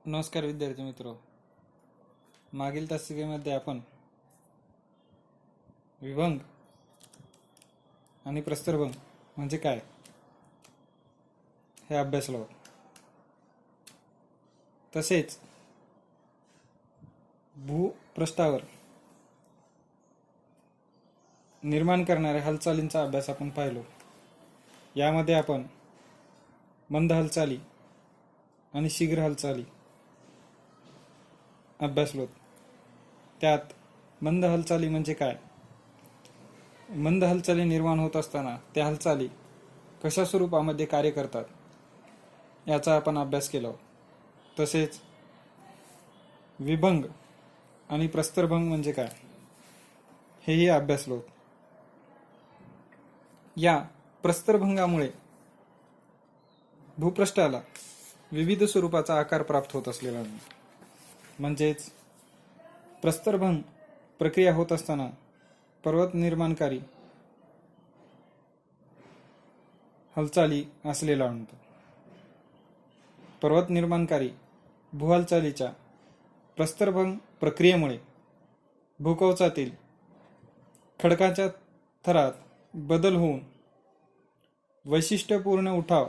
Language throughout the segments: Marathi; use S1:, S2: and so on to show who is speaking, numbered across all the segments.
S1: नमस्कार विद्यार्थी मित्र, मागील तासिकेमध्ये आपण विभंग आणि प्रस्तरभंग म्हणजे काय हे अभ्यासलो. तसेच भूपृष्ठावर निर्माण करणाऱ्या हालचालींचा अभ्यास आपण पाहिलो. यामध्ये आपण मंद हालचाली आणि शीघ्र हालचाली अभ्यासलो. त्यात मंद हालचाली म्हणजे काय, मंद हालचाली निर्माण होत असताना त्या हालचाली कशा स्वरूपामध्ये कार्य करतात याचा आपण अभ्यास केला. तसेच विभंग आणि प्रस्तरभंग म्हणजे काय हेही अभ्यासलो. या प्रस्तरभंगामुळे भूपृष्ठाला विविध स्वरूपाचा आकार प्राप्त होत असलेला नाही. म्हणजेच प्रस्तरभंग प्रक्रिया होत असताना पर्वत निर्माणकारी हालचाली असलेला म्हणतो. पर्वत निर्माणकारी भूहालचालीच्या प्रस्तरभंग प्रक्रियेमुळे भूकवचातील खडकाच्या थरात बदल होऊन वैशिष्ट्यपूर्ण उठाव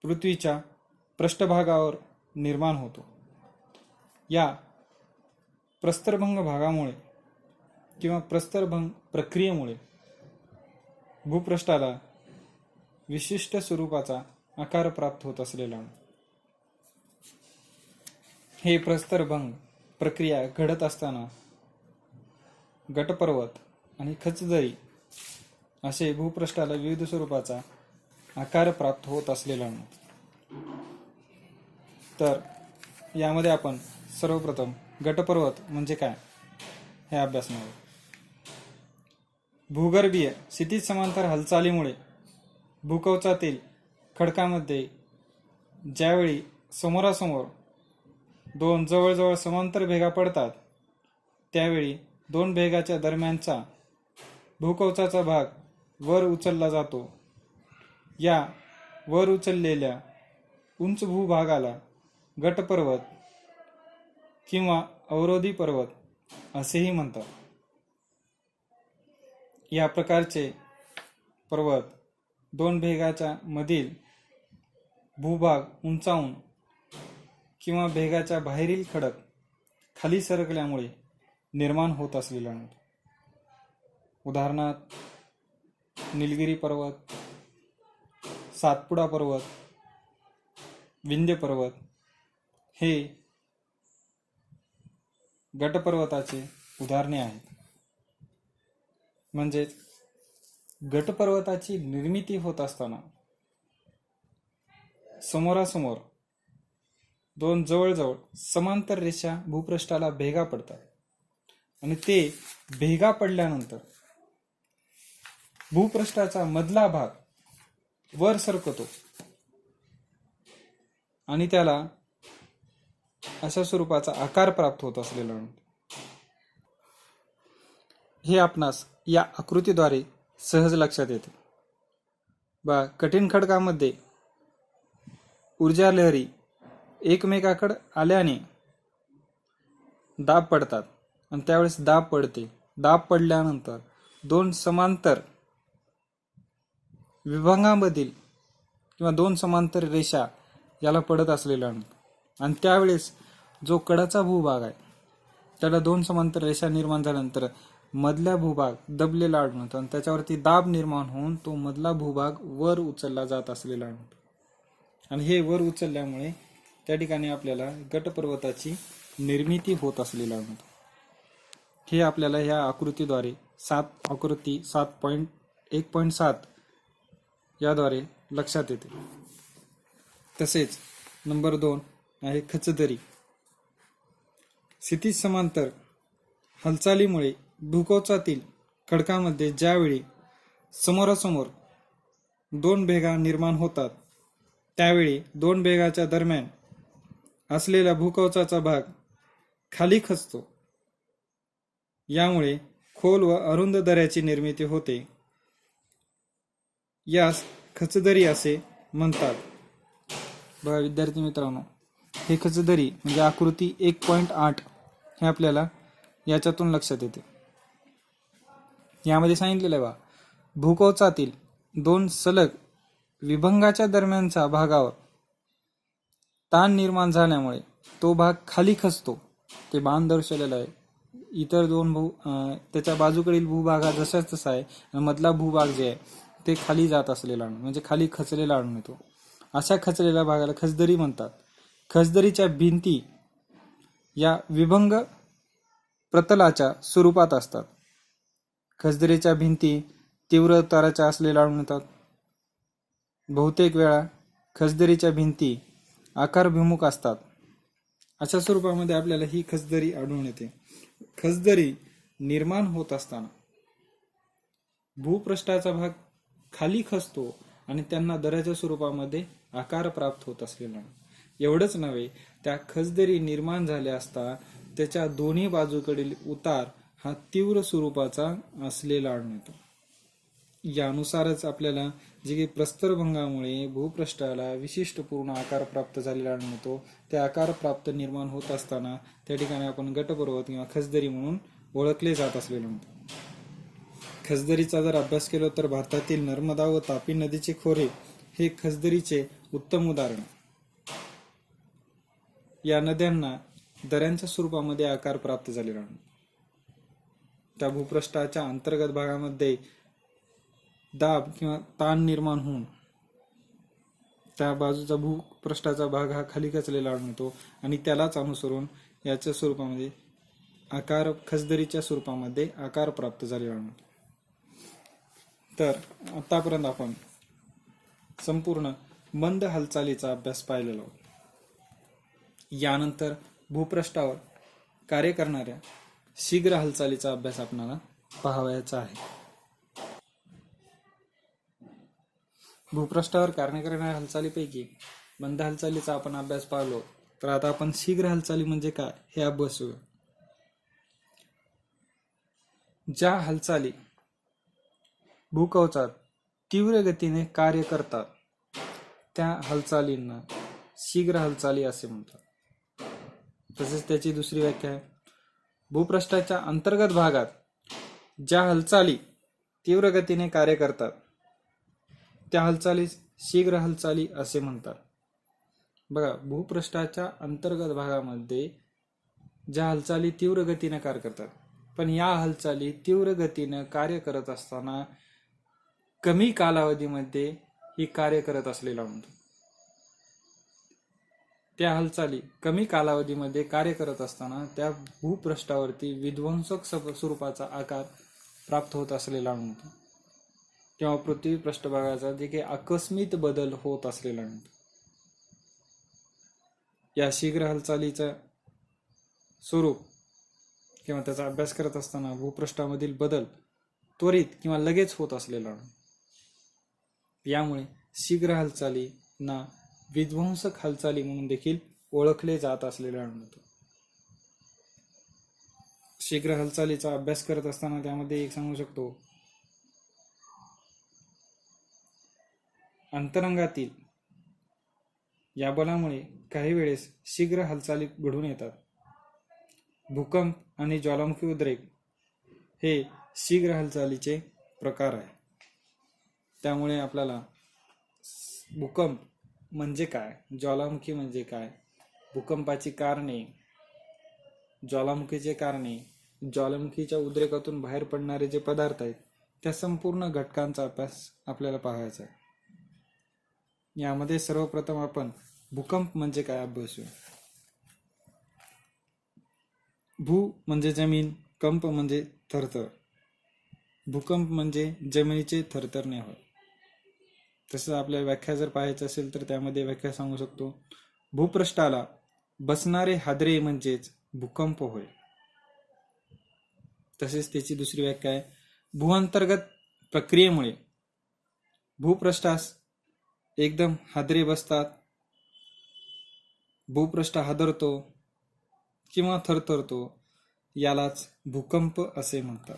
S1: पृथ्वीच्या पृष्ठभागावर निर्माण होतो. या प्रस्तरभंग भागामुळे किंवा प्रस्तरभंग प्रक्रियेमुळे भूपृष्ठाला विशिष्ट स्वरूपाचा आकार प्राप्त होत असलेला. हे प्रस्तरभंग प्रक्रिया घडत असताना गटपर्वत आणि खचदरी असे भूपृष्ठाला विविध स्वरूपाचा आकार प्राप्त होत असलेला. तर यामध्ये आपण सर्वप्रथम गटपर्वत म्हणजे काय हे अभ्यासणार आहोत. भूगर्भीय क्षितिज समांतर हालचालीमुळे भूकवचातील खडकामध्ये ज्यावेळी समोरासमोर दोन जवळजवळ समांतर भेगा पडतात त्यावेळी दोन भेगाच्या दरम्यानचा भूकवचाचा भाग वर उचलला जातो. या वर उचललेल्या उंच भूभागाला गटपर्वत किंवा अवरोधी पर्वत असेही म्हणतात. या प्रकारचे पर्वत दोन भेगाच्या मधील भूभाग उंचावून किंवा भेगाच्या बाहेरील खडक खाली सरकल्यामुळे निर्माण होत असलेला. उदाहरणार्थ निलगिरी पर्वत, सातपुडा पर्वत, विंध्य पर्वत हे गटपर्वताचे उदाहरणे आहेत. म्हणजेच गटपर्वताची निर्मिती होत असताना समोरासमोर दोन जवळजवळ समांतर रेषा भूपृष्ठाला भेगा पडतात आणि ते भेगा पडल्यानंतर भूपृष्ठाचा मधला भाग वर सरकतो आणि त्याला अशा स्वरूपाचा आकार प्राप्त होत असलेला. हे आपणास या आकृतीद्वारे सहज लक्षात येते. कठीण खडकामध्ये ऊर्जा लहरी एकमेकाकडे आल्याने दाब पडतात आणि त्यावेळेस दाब पडते. दाब पडल्यानंतर दोन समांतर विभागांमधील किंवा दोन समांतर रेषा याला पडत असलेला आणि त्यावेळेस जो कडाचा भूभाग आहे त्याला दोन समांतर रेषा निर्माण झाल्यानंतर मधला भूभाग दबलेला आढळतो आणि त्याच्यावरती दाब निर्माण होऊन तो मधला भूभाग वर उचलला जात असलेला आणि हे वर उचलल्यामुळे त्या ठिकाणी आपल्याला गटपर्वताची निर्मिती होत असलेला. हे आपल्याला ह्या आकृतीद्वारे आकृती 7.1.7 याद्वारे लक्षात येते. तसेच नंबर 2 आहे खचदरी. क्षितिज समांतर हालचालीमुळे भूकवचातील खडकामध्ये ज्यावेळी समोरासमोर दोन भेगा निर्माण होतात त्यावेळी दोन भेगाच्या दरम्यान असलेला भूकवचाचा भाग खाली खचतो. यामुळे खोल व अरुंद दऱ्याची निर्मिती होते. यास खचदरी असे म्हणतात. बघा विद्यार्थी मित्रांनो, हे खचदरी म्हणजे आकृती 1.8 हे आपल्याला याच्यातून लक्षात येते. यामध्ये सांगितलेलं आहे भूकवचातील दोन सलग विभंगाच्या दरम्यानच्या भागावर ताण निर्माण झाल्यामुळे तो भाग खाली खचतो. ते बाण दर्शवलेलं आहे. इतर दोन त्याच्या बाजूकडील भूभाग हा जसाच तसा आहे आणि मधला भूभाग जे आहे ते खाली जात असलेला म्हणजे खाली खचलेला आढळून येतो. अशा खचलेल्या भागाला खचदरी म्हणतात. खचदरीच्या भिंती या विभंग प्रतलाच्या स्वरूपात असतात. खचदरीच्या भिंती तीव्र उताराच्या असलेल्या आढळून येतात. बहुतेक वेळा खचदरीच्या भिंती आकारभिमुख असतात. अशा स्वरूपामध्ये आपल्याला ही खचदरी आढळून येते. खचदरी निर्माण होत असताना भूपृष्ठाचा भाग खाली खचतो आणि त्यांना दऱ्याच्या स्वरूपामध्ये आकार प्राप्त होत असलेला. एवढंच नव्हे, त्या खचदरी निर्माण झाल्या असता त्याच्या दोन्ही बाजूकडील उतार हा तीव्र स्वरूपाचा असलेला आढळून येतो. यानुसारच आपल्याला जे काही प्रस्तरभंगामुळे भूपृष्ठाला विशिष्ट पूर्ण आकार प्राप्त झालेला आढळून येतो. ते आकार प्राप्त निर्माण होत असताना त्या ठिकाणी आपण गटपर्वत किंवा खचदरी म्हणून ओळखले जात असलेले म्हणतो. खचदरीचा जर अभ्यास केला तर भारतातील नर्मदा व तापी नदीचे खोरे हे खचदरीचे उत्तम उदाहरण. या नद्यांना दऱ्यांच्या स्वरूपामध्ये आकार प्राप्त झालेला आहे. त्या भूपृष्ठाच्या अंतर्गत भागामध्ये दाब किंवा ताण निर्माण होऊन त्या बाजूचा भूपृष्ठाचा भाग हा खाली खचलेला आढळून येतो आणि त्यालाच अनुसरून याच्या स्वरूपामध्ये आकार खचदरीच्या स्वरूपामध्ये आकार प्राप्त झालेला आढळून येतो. तर आतापर्यंत आपण संपूर्ण मंद हालचालीचा अभ्यास पाहिलेला आहोत. यानंतर भूपृष्ठावर कार्य करणाऱ्या शीघ्र हालचालीचा अभ्यास आपल्याला पाहावयाचा आहे. भूपृष्ठावर कार्य करणाऱ्या हालचालीपैकी मंद हालचालीचा आपण अभ्यास पाहिलो. तर आता आपण शीघ्र हालचाली म्हणजे काय हे अभ्यासूया. ज्या हालचाली भूकवचात तीव्र गतीने कार्य करतात त्या हालचालींना शीघ्र हालचाली असे म्हणतात. तसेच त्याची दुसरी व्याख्या आहे, भूपृष्ठाच्या अंतर्गत भागात ज्या हालचाली तीव्र गतीने कार्य करतात त्या हालचाली शीघ्र हालचाली असे म्हणतात. बघा, भूपृष्ठाच्या अंतर्गत भागामध्ये ज्या हालचाली तीव्र गतीने कार्य करतात, पण या हालचाली तीव्र गतीने कार्य करत असताना कमी कालावधीमध्ये ही कार्य करत असलेला म्हणतो. त्या हालचाली कमी कालावधीमध्ये कार्य करत असताना त्या भूपृष्ठावरती विध्वंसक स्वरूपाचा आकार प्राप्त होत असलेला म्हणतो किंवा पृथ्वी पृष्ठभागाचा जे काही आकस्मिक बदल होत असलेला म्हणतो. या शीघ्र हालचालीचं स्वरूप किंवा त्याचा अभ्यास करत असताना भूपृष्ठामधील बदल त्वरित किंवा लगेच होत असलेला. यामुळे शीघ्र हालचालींना विध्वंसक हालचाली म्हणून देखील ओळखले जात असलेले आढळतो. शीघ्र हालचालीचा अभ्यास करत असताना त्यामध्ये एक सांगू शकतो, अंतरंगातील या बलामुळे काही वेळेस शीघ्र हालचाली घडून येतात. भूकंप आणि ज्वालामुखी उद्रेक हे शीघ्र हालचालीचे प्रकार आहे. त्यामुळे आपल्याला भूकंप म्हणजे काय, ज्वालामुखी म्हणजे काय, भूकंपाची कारणे, ज्वालामुखीचे कारणे, ज्वालामुखीच्या उद्रेकातून बाहेर पडणारे जे पदार्थ आहेत त्या संपूर्ण घटकांचा अभ्यास आपल्याला पाहायचा आहे. यामध्ये सर्वप्रथम आपण भूकंप म्हणजे काय अभ्यासूया. भू म्हणजे जमीन, कंप म्हणजे थरथर. भूकंप म्हणजे जमिनीचे थरथरणे होय. तसंच आपल्या व्याख्या जर पाहायचं असेल तर त्यामध्ये व्याख्या सांगू शकतो, भूपृष्ठाला बसणारे हादरे म्हणजेच भूकंप होय. तसेच त्याची दुसरी व्याख्या आहे, भूअंतर्गत प्रक्रियेमुळे भूपृष्ठास एकदम हादरे बसतात, भूपृष्ठ हादरतो किंवा थरथरतो, यालाच भूकंप असे म्हणतात.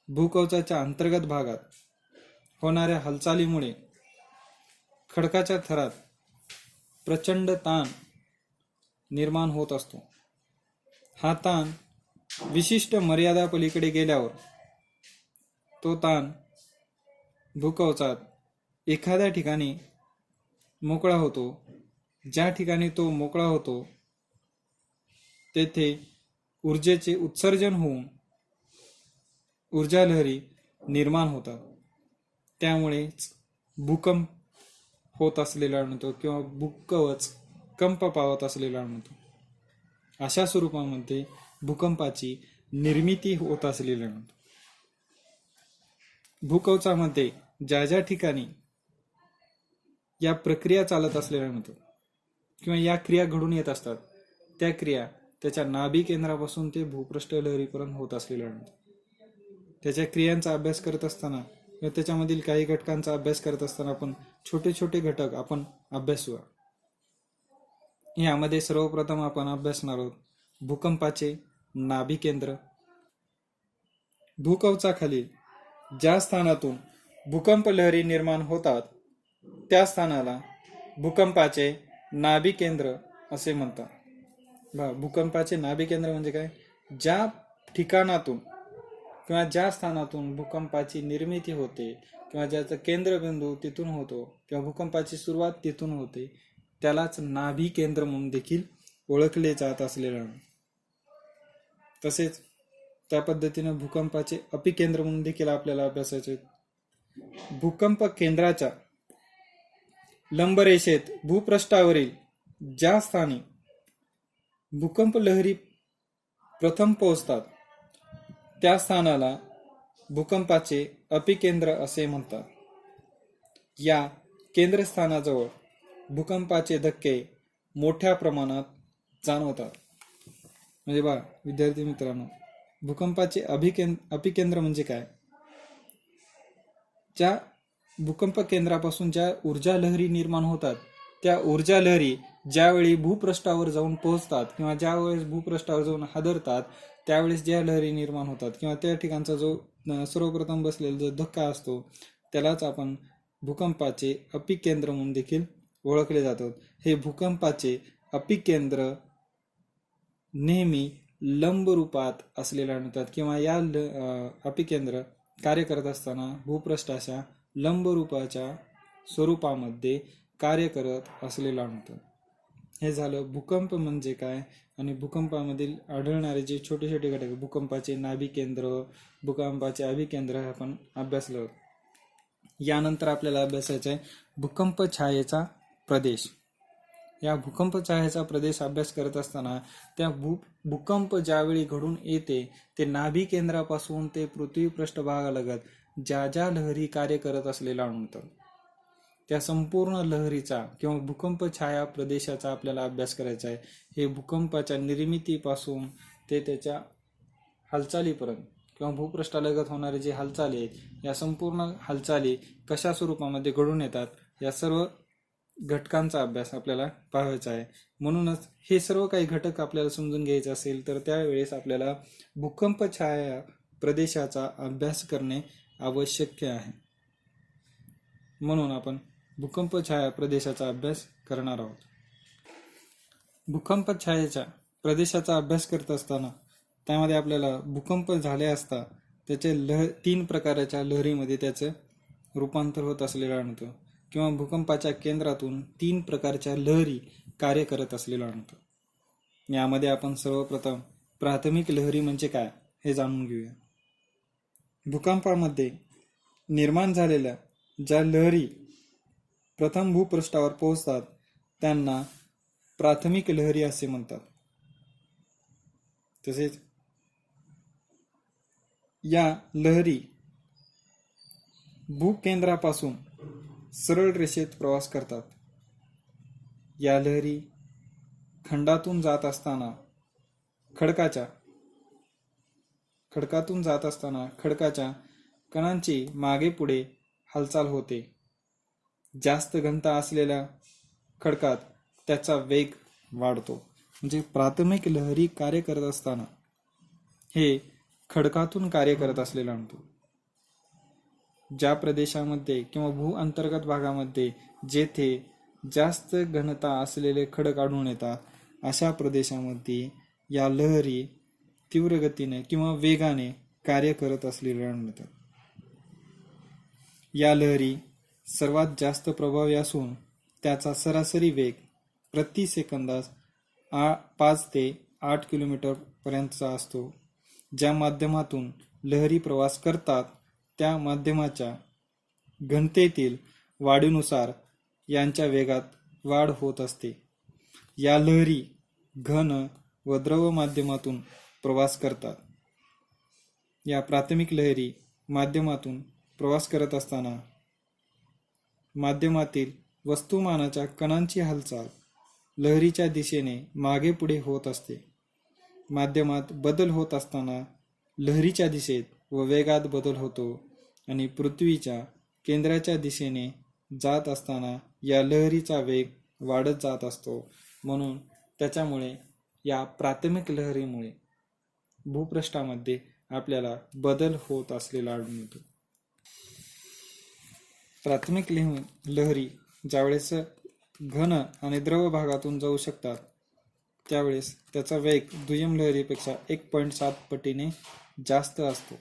S1: भूकवचाच्या अंतर्गत भागात होणाऱ्या हालचालीमुळे खडकाच्या थरात प्रचंड ताण निर्माण होत असतो. हा ताण विशिष्ट मर्यादा पलीकडे गेल्यावर तो ताण भूकवचात एखाद्या ठिकाणी मोकळा होतो. ज्या ठिकाणी तो मोकळा होतो तेथे ऊर्जेचे उत्सर्जन होऊन ऊर्जा लहरी निर्माण होतात. त्यामुळेच भूकंप होत असलेला म्हणतो किंवा भूकवच कंप पावत असलेला म्हणतो. अशा स्वरूपामध्ये भूकंपाची निर्मिती होत असलेली म्हणतो. भूकवचामध्ये ज्या ज्या ठिकाणी या प्रक्रिया चालत असलेल्या म्हणतो किंवा या क्रिया घडून येत असतात त्या क्रिया त्याच्या नाभी केंद्रापासून ते भूपृष्ठ लहरीपर्यंत होत असलेल्या म्हणतो. त्याच्या क्रियांचा अभ्यास करत असताना किंवा त्याच्यामधील काही घटकांचा अभ्यास करत असताना आपण छोटे छोटे घटक आपण अभ्यासूया. यामध्ये सर्वप्रथम आपण अभ्यासणार आहोत भूकंपाचे नाभी केंद्र. भूकवचाखाली ज्या स्थानातून भूकंप लहरी निर्माण होतात त्या स्थानाला भूकंपाचे नाभी केंद्र असे म्हणतात. भूकंपाचे नाभी केंद्र म्हणजे काय? ज्या ठिकाणातून किंवा ज्या स्थानातून भूकंपाची निर्मिती होते किंवा ज्याचा केंद्रबिंदू तिथून होतो किंवा भूकंपाची सुरुवात तिथून होते त्यालाच नाभी केंद्र म्हणून देखील ओळखले जात असलेले. तसेच त्या पद्धतीने भूकंपाचे अपिकेंद्र म्हणून देखील आपल्याला अभ्यासायचे. भूकंप केंद्राच्या लंबरेषेत भूपृष्ठावरील ज्या स्थानी भूकंप लहरी प्रथम पोहोचतात त्या स्थानाला भूकंपाचे अपिकेंद्र असे म्हणतात. या केंद्रस्थानाजवळ भूकंपाचे धक्के मोठ्या प्रमाणात जाणवतात. म्हणजे विद्यार्थी मित्रांनो, भूकंपाचे अपिकेंद्र म्हणजे काय? ज्या भूकंप केंद्रापासून ज्या ऊर्जा लहरी निर्माण होतात त्या ऊर्जा लहरी ज्यावेळी भूपृष्ठावर जाऊन पोहोचतात किंवा ज्या वेळेस भूपृष्ठावर जाऊन हादरतात त्यावेळेस ज्या लहरी निर्माण होतात किंवा त्या ठिकाणचा जो सर्वप्रथम बसलेला जो धक्का असतो त्यालाच आपण भूकंपाचे अपिकेंद्र म्हणून देखील ओळखले जातात. हे भूकंपाचे अपिकेंद्र नेहमी लंब रूपात असलेला म्हणतात किंवा या अपिकेंद्र कार्य करत असताना भूपृष्ठाच्या लंब रूपाच्या स्वरूपामध्ये कार्य करत असलेला म्हणतात. हे झालं भूकंप म्हणजे काय आणि भूकंपामधील आढळणारे जे छोटे छोटे घटक भूकंपाचे नाभी केंद्र, भूकंपाचे अभिकेंद्र आपण अभ्यासलं. यानंतर आपल्याला अभ्यासायचं आहे भूकंप छायेचा प्रदेश. या भूकंप छायेचा प्रदेश अभ्यास करत असताना त्या भूकंप ज्यावेळी घडून येते ते नाभी केंद्रापासून ते पृथ्वी पृष्ठभागालगत ज्या ज्या लहरी कार्य करत असलेला म्हणतात त्या संपूर्ण लहरीचा किंवा भूकंप छाया प्रदेशाचा आपल्याला अभ्यास करायचा आहे. हे भूकंपाच्या निर्मितीपासून ते त्याच्या हालचालीपर्यंत किंवा भूपृष्ठालगत होणारे जे हालचाली आहेत या संपूर्ण हालचाली कशा स्वरूपामध्ये घडून येतात या सर्व घटकांचा अभ्यास आपल्याला पाहायचा आहे. म्हणूनच हे सर्व काही घटक आपल्याला समजून घ्यायचे असेल तर त्यावेळेस आपल्याला भूकंप छाया प्रदेशाचा अभ्यास करणे आवश्यक आहे. म्हणून आपण भूकंप छाया प्रदेशाचा अभ्यास करणार आहोत. भूकंप छायेच्या प्रदेशाचा अभ्यास करत असताना त्यामध्ये आपल्याला भूकंप झाले असता त्याचे 3 प्रकारच्या लहरीमध्ये त्याचं रूपांतर होत असलेलं आणतं किंवा भूकंपाच्या केंद्रातून 3 प्रकारच्या लहरी कार्य करत असलेलं आणतं. यामध्ये आपण सर्वप्रथम प्राथमिक लहरी म्हणजे काय हे जाणून घेऊया. भूकंपामध्ये निर्माण झालेल्या ज्या लहरी प्रथम भूपृष्ठावर पोहोचतात त्यांना प्राथमिक लहरी असे म्हणतात. तसेच या लहरी भूकेंद्रापासून सरळ रेषेत प्रवास करतात. या लहरी खंडातून जात असताना खडकाच्या कणांची मागे पुढे हालचाल होते. जास्त घनता असलेल्या खडकात त्याचा वेग वाढतो. म्हणजे प्राथमिक लहरी कार्य करत असताना हे खडकातून कार्य करत असलेला म्हणतो. ज्या प्रदेशामध्ये किंवा भू अंतर्गत भागामध्ये जेथे जास्त घनता असलेले खडक आढळून येतात, अशा प्रदेशामध्ये या लहरी तीव्र गतीने किंवा वेगाने कार्य करत असलेल्या आढळतात. या लहरी सर्वात जास्त प्रभावी असून त्याचा सरासरी वेग प्रति सेकंदास 5 ते 8 किलोमीटर पर्यंतचा असतो. ज्या माध्यमातून लहरी प्रवास करतात त्या माध्यमाच्या घनतेतील वाढीनुसार यांच्या वेगात वाढ होत असते. या लहरी घन व द्रव माध्यमातून प्रवास करतात. या प्राथमिक लहरी माध्यमातून प्रवास करत असताना माध्यमातील वस्तुमानाच्या कणांची हालचाल लहरीच्या दिशेने मागे पुढे होत असते. माध्यमात बदल होत असताना लहरीच्या दिशेत व वेगात बदल होतो आणि पृथ्वीच्या केंद्राच्या दिशेने जात असताना या लहरीचा वेग वाढत जात असतो. म्हणून त्याच्यामुळे या प्राथमिक लहरीमुळे भूपृष्ठामध्ये आपल्याला बदल होत असलेला आढळून येतो. प्राथमिक लहरी ज्यावेळेस घन आणि द्रव भागातून जाऊ शकतात त्यावेळेस त्याचा वेग दुय्यम लहरीपेक्षा 1.7 पटीने जास्त असतो.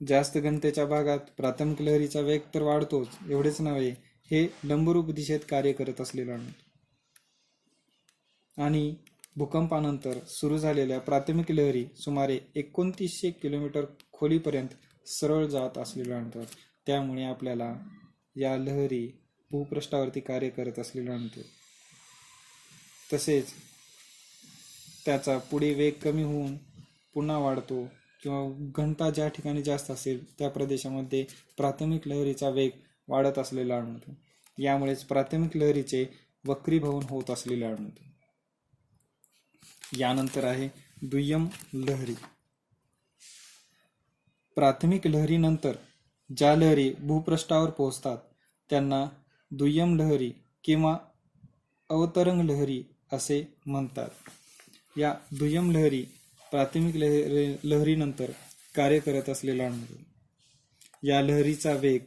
S1: जास्त घनतेच्या भागात प्राथमिक लहरीचा वेग तर वाढतोच, एवढेच नव्हे, हे लंबरूप दिशेत कार्य करत असलेलं आढळते. आणि भूकंपानंतर सुरू झालेल्या प्राथमिक लहरी सुमारे 2900 किलोमीटर खोलीपर्यंत सरळ जात असलेल्या आढळतात. त्यामुळे आपल्याला या लहरी भूपृष्ठावरती कार्य करत असलेलं आढळते. तसेच त्याचा पुढे वेग कमी होऊन पुन्हा वाढतो किंवा घनता ज्या ठिकाणी जास्त असेल त्या प्रदेशामध्ये प्राथमिक लहरीचा वेग वाढत असलेला आढळतो. यामुळेच प्राथमिक लहरीचे वक्रीभवन होत असलेले आढळते. यानंतर आहे दुय्यम लहरी. प्राथमिक लहरीनंतर ज्या लहरी भूपृष्ठावर पोहोचतात त्यांना दुय्यम लहरी किंवा अवतरंग लहरी असे म्हणतात. या दुय्यम लहरी प्राथमिक लहरीनंतर कार्य करत असलेला आढळतो. या लहरीचा वेग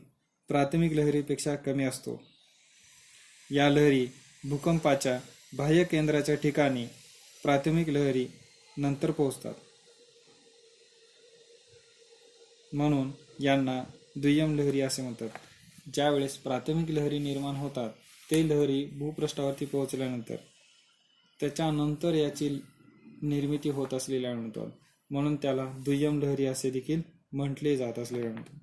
S1: प्राथमिक लहरीपेक्षा कमी असतो. या लहरी भूकंपाच्या बाह्य केंद्राच्या ठिकाणी प्राथमिक लहरी नंतर पोहोचतात. म्हणून यांना दुय्यम लहरी असे म्हणतात. ज्यावेळेस प्राथमिक लहरी निर्माण होतात ते लहरी भूपृष्ठावरती पोहोचल्यानंतर त्याच्यानंतर याची निर्मिती होत असलेली आढळतात. म्हणून त्याला दुय्यम लहरी असे देखील म्हटले जात असलेले आढळते.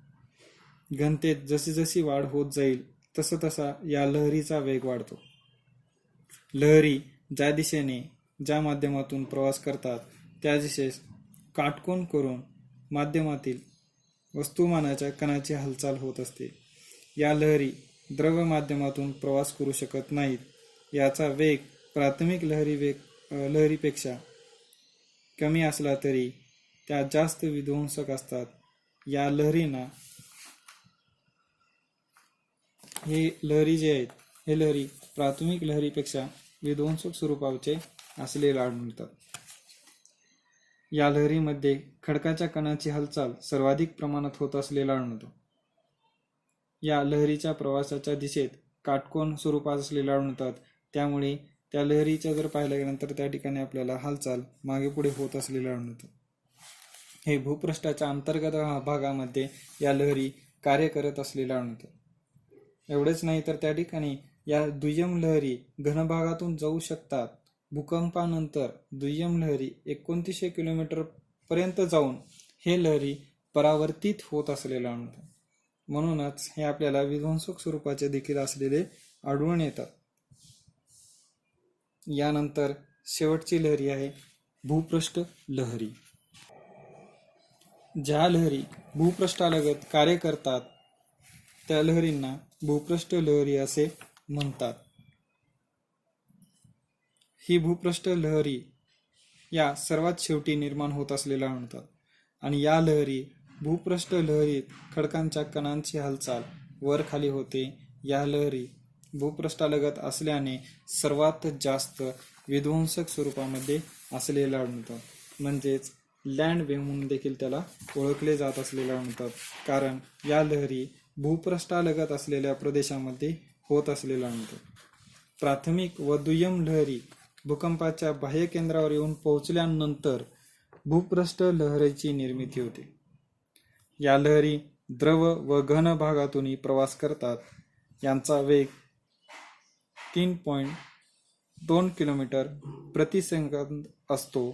S1: घनतेत जशी जशी वाढ होत जाईल तसा तसा या लहरीचा वेग वाढतो. लहरी ज्या दिशेने ज्या माध्यमातून प्रवास करतात त्या दिशेस काटकोन करून माध्यमातील वस्तुमानाच्या कणाची हालचाल होत असते. या लहरी द्रव माध्यमातून प्रवास करू शकत नाहीत. याचा वेग प्राथमिक लहरीपेक्षा कमी असला तरी त्या जास्त विध्वंसक असतात. या लहरींना हे लहरी जे आहेत हे लहरी प्राथमिक लहरीपेक्षा विध्वंसक स्वरूपाचे असलेले आढळतात. या लहरीमध्ये खडकाच्या कणाची हालचाल सर्वाधिक प्रमाणात होत असलेला आढळतो. या लहरीच्या प्रवासाच्या दिशेत काटकोन स्वरूपात असलेल्या आढळतात. त्यामुळे त्या लहरीच्या जर पाहिल्या गेल्यानंतर त्या ठिकाणी आपल्याला हालचाल मागे पुढे होत असलेल्या आढळतात. हे भूपृष्ठाच्या अंतर्गत भागामध्ये या लहरी कार्य करत असलेल्या आढळतात. एवढेच नाही तर त्या ठिकाणी या दुय्यम लहरी घनभागातून जाऊ शकतात. भूकंपानंतर दुय्यम लहरी 2900 किलोमीटर पर्यंत जाऊन हे लहरी परावर्तित होत असलेले आढळतात. म्हणूनच हे आपल्याला विध्वंसक स्वरूपाचे देखील असलेले आढळून येतात. यानंतर शेवटची लहरी आहे भूपृष्ठ लहरी. ज्या लहरी भूपृष्ठालगत कार्य करतात त्या लहरींना भूपृष्ठ लहरी असे म्हणतात. ही भूपृष्ठ लहरी या सर्वात शेवटी निर्माण होत असलेल्या आढळतात. आणि या लहरी भूपृष्ठ लहरीत खडकांच्या कणांची हालचाल वर खाली होते. या लहरी भूपृष्ठालगत असल्याने सर्वात जास्त विध्वंसक स्वरूपामध्ये असलेल्या आढळतात. म्हणजेच लँड वेव्ह म्हणून देखील त्याला ओळखले जात असलेल्या आढळतात. कारण या लहरी भूपृष्ठालगत असलेल्या प्रदेशामध्ये होत असलेला अनुभव. प्राथमिक व दुय्यम लहरी भूकंपाच्या बाह्य केंद्रावर येऊन पोहोचल्यानंतर भूपृष्ठ लहरीची निर्मिती होते. या लहरी द्रव व घन भागातूनही प्रवास करतात. यांचा वेग 3.2 किलोमीटर प्रति सेकंद असतो,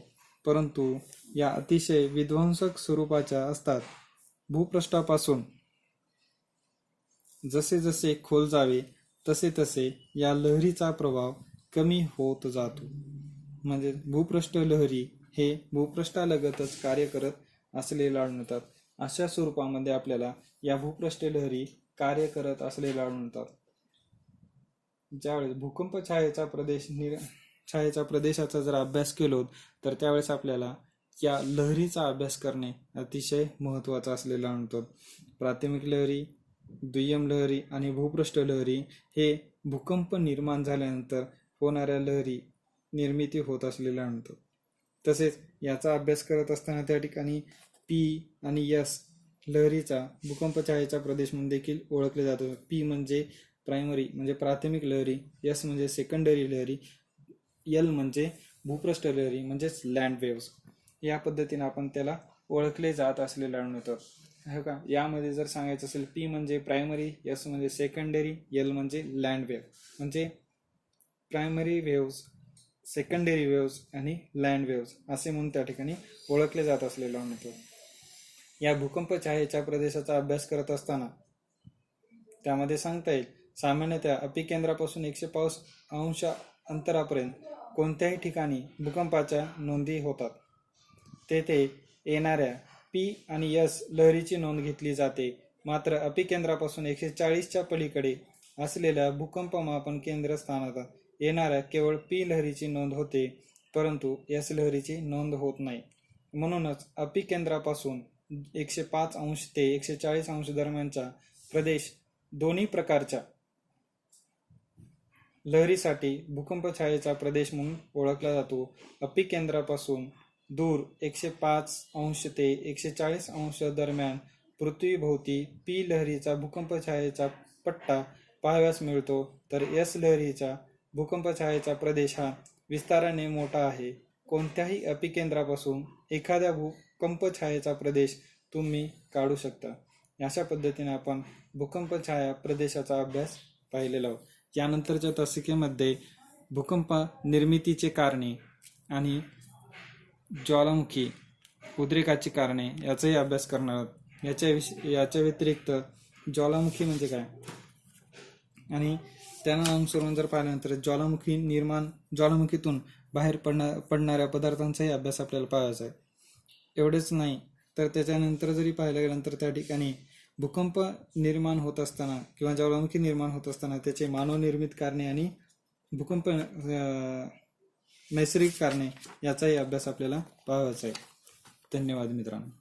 S1: परंतु या अतिशय विध्वंसक स्वरूपाच्या असतात. भूपृष्ठापासून जसे जसे खोल जावे तसे तसे या लहरीचा प्रभाव कमी होत जातो. म्हणजे भूपृष्ठ लहरी हे भूपृष्ठालगतच कार्य करत असलेले आढळतात. अशा स्वरूपामध्ये आपल्याला या भूपृष्ठ लहरी कार्य करत असलेले आढळतात. ज्यावेळेस भूकंप छायेच्या प्रदेशाचा जर अभ्यास केलो तर त्यावेळेस आपल्याला या लहरीचा अभ्यास करणे अतिशय महत्त्वाचा असलेला आढळतो. प्राथमिक लहरी, दुय्यम लहरी आणि भूपृष्ठ लहरी हे भूकंप निर्माण झाल्यानंतर होणाऱ्या लहरी निर्मिती होत असलेल्या आढळतात. तसेच याचा अभ्यास करत असताना त्या ठिकाणी पी आणि एस लहरीचा भूकंप छायेच्या प्रदेश म्हणून देखील ओळखले जातात. पी म्हणजे प्रायमरी म्हणजे प्राथमिक लहरी, एस म्हणजे सेकंडरी लहरी, एल म्हणजे भूपृष्ठ लहरी म्हणजेच लँड वेव्स. या पद्धतीने आपण त्याला ओळखले जात असलेले आढळतात. हो का. यामध्ये जर सांगायचं असेल पी म्हणजे प्रायमरी, एस म्हणजे सेकंडरी, एल म्हणजे लँड वेव्ह. म्हणजे प्रायमरी वेव्स, सेकंडरी वेव्स आणि लँड वेव्स असे म्हणून त्या ठिकाणी ओळखले जात असलेले आढळतात. या भूकंप छायेच्या प्रदेशाचा अभ्यास करत असताना त्यामध्ये सांगता येईल सामान्यतः अपिकेंद्रापासून 105 अंश अंतरापर्यंत कोणत्याही ठिकाणी भूकंपाच्या नोंदी होतात. तेथे येणाऱ्या पी आणि एस लहरीची नोंद घेतली जाते. मात्र अपिकेंद्रापासून 140च्या पलीकडे असलेल्या भूकंपमापन केंद्रस्थानात येणाऱ्या केवळ पी लहरीची नोंद होते, परंतु एस लहरीची नोंद होत नाही. म्हणूनच अपिकेंद्रापासून 105 अंश ते 140 अंश दरम्यानचा प्रदेश दोन्ही प्रकारच्या लहरीसाठी भूकंप छायेचा प्रदेश म्हणून ओळखला जातो. अपिकेंद्रापासून दूर 105 अंश ते 140 अंश दरम्यान पृथ्वीभोवती पी लहरीचा भूकंप छायेचा पट्टा पाहावयास मिळतो, तर एस लहरीचा भूकंप छायेचा प्रदेश हा विस्ताराने मोठा आहे. कोणत्याही अपिकेंद्रापासून एखाद्या भूकंप छायेचा प्रदेश तुम्ही काढू शकता. अशा पद्धतीने आपण भूकंप छाया प्रदेशाचा अभ्यास पाहिलेला आहोत. यानंतरच्या तासिकेमध्ये भूकंप निर्मितीचे कारणे आणि ज्वालामुखी उद्रेकाची कारणे याचाही अभ्यास करणार आहोत. याच्या व्यतिरिक्त ज्वालामुखी म्हणजे काय आणि त्यांना अनुसरून जर पाहिल्यानंतर ज्वालामुखीतून बाहेर पडणाऱ्या पदार्थांचाही अभ्यास आपल्याला पाहायचा आहे. एवढेच नाही तर त्याच्यानंतर जरी पाहायला गेल्यानंतर त्या ठिकाणी भूकंप निर्माण होत असताना किंवा ज्वालामुखी निर्माण होत असताना त्याचे मानवनिर्मित कारणे आणि भूकंप नैसर्गिक कारणे याचाही अभ्यास आपल्याला पाहायचा आहे. धन्यवाद मित्रांनो.